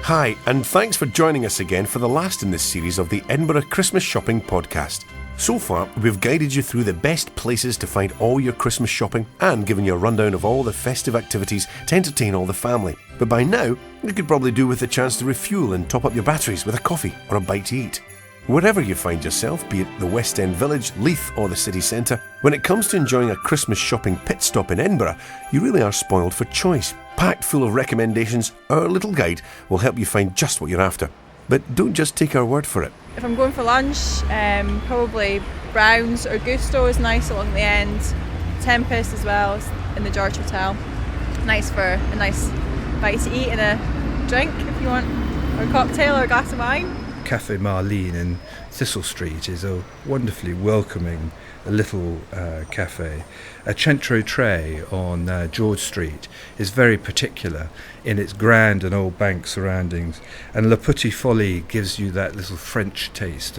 Hi, and thanks for joining us again for the last in this series of the Edinburgh Christmas Shopping podcast. So far, we've guided you through the best places to find all your Christmas shopping and given you a rundown of all the festive activities to entertain all the family. But by now, you could probably do with a chance to refuel and top up your batteries with a coffee or a bite to eat. Wherever you find yourself, be it the West End Village, Leith or the city centre, when it comes to enjoying a Christmas shopping pit stop in Edinburgh, you really are spoiled for choice. Packed full of recommendations, our little guide will help you find just what you're after. But don't just take our word for it. If I'm going for lunch, probably Brown's or Gusto is nice along the end. Tempest as well in the George Hotel. Nice for a nice bite to eat and a drink if you want, or a cocktail or a glass of wine. Cafe Marlene in Thistle Street is a wonderfully welcoming little cafe. A Centro Tray on George Street is very particular in its grand and old bank surroundings, and La Petite Folie gives you that little French taste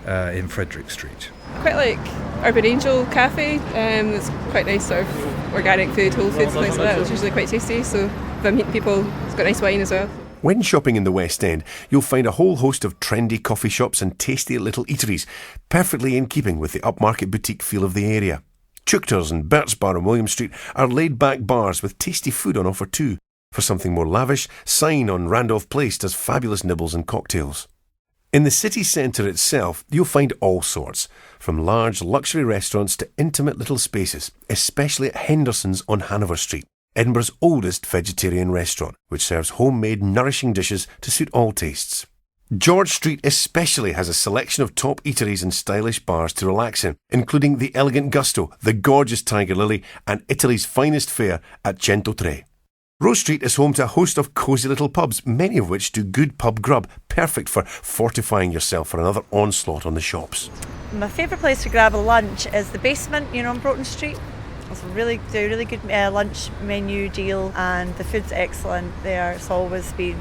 in Frederick Street. Quite like Urban Angel Cafe. It's quite nice sort of organic food, whole foods, things like that. It's usually quite tasty, so if I'm meeting people, it's got nice wine as well. When shopping in the West End, you'll find a whole host of trendy coffee shops and tasty little eateries, perfectly in keeping with the upmarket boutique feel of the area. Chuchter's and Bert's Bar on William Street are laid-back bars with tasty food on offer too. For something more lavish, Sign on Randolph Place does fabulous nibbles and cocktails. In the city centre itself, you'll find all sorts, from large luxury restaurants to intimate little spaces, especially at Henderson's on Hanover Street, Edinburgh's oldest vegetarian restaurant, which serves homemade, nourishing dishes to suit all tastes. George Street especially has a selection of top eateries and stylish bars to relax in, including the elegant Gusto, the gorgeous Tiger Lily, and Italy's finest fare at Centro Tre. Rose Street is home to a host of cosy little pubs, many of which do good pub grub, perfect for fortifying yourself for another onslaught on the shops. My favourite place to grab a lunch is the Basement, on Broughton Street. It's a really good lunch menu deal, and the food's excellent there. It's always been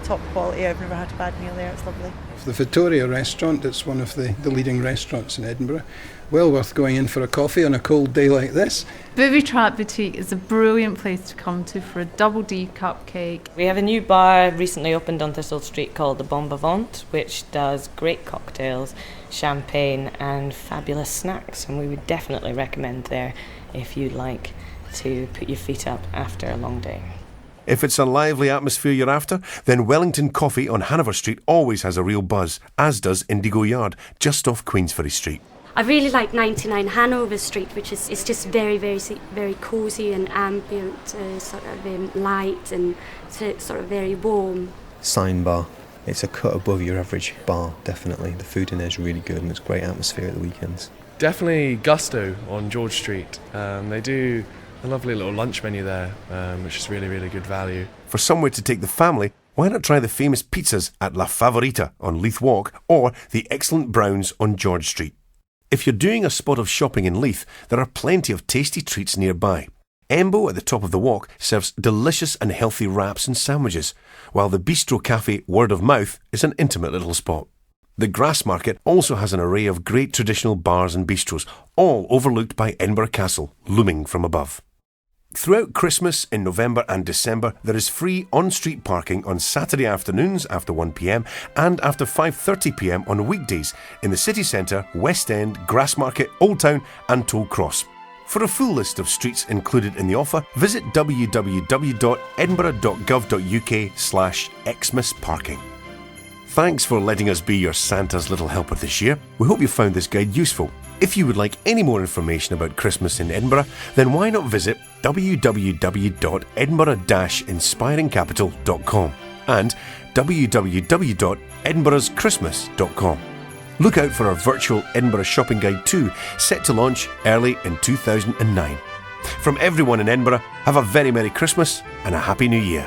top quality. I've never had a bad meal there. It's lovely. The Victoria restaurant, it's one of the leading restaurants in Edinburgh. Well worth going in for a coffee on a cold day like this. Booby Trap Boutique is a brilliant place to come to for a double D cupcake. We have a new bar recently opened on Thistle Street called the Bon Vivant, which does great cocktails, champagne and fabulous snacks, and we would definitely recommend there if you'd like to put your feet up after a long day. If it's a lively atmosphere you're after, then Wellington Coffee on Hanover Street always has a real buzz, as does Indigo Yard, just off Queensferry Street. I really like 99 Hanover Street, which is just very, very, very cosy and ambient, sort of light and sort of very warm. Sign Bar. It's a cut above your average bar, definitely. The food in there is really good and it's great atmosphere at the weekends. Definitely Gusto on George Street. They do a lovely little lunch menu there, which is really, really good value. For somewhere to take the family, why not try the famous pizzas at La Favorita on Leith Walk or the excellent Browns on George Street? If you're doing a spot of shopping in Leith, there are plenty of tasty treats nearby. Embo at the top of the walk serves delicious and healthy wraps and sandwiches, while the Bistro Cafe Word of Mouth is an intimate little spot. The Grassmarket also has an array of great traditional bars and bistros, all overlooked by Edinburgh Castle, looming from above. Throughout Christmas in November and December, there is free on-street parking on Saturday afternoons after 1pm and after 5:30pm on weekdays in the city centre, West End, Grassmarket, Old Town and Toll Cross. For a full list of streets included in the offer, visit www.edinburgh.gov.uk/Xmas-parking. Thanks for letting us be your Santa's little helper this year. We hope you found this guide useful. If you would like any more information about Christmas in Edinburgh, then why not visit www.edinburgh-inspiringcapital.com and www.edinburghschristmas.com. Look out for our virtual Edinburgh shopping guide too, set to launch early in 2009. From everyone in Edinburgh, have a very Merry Christmas and a Happy New Year.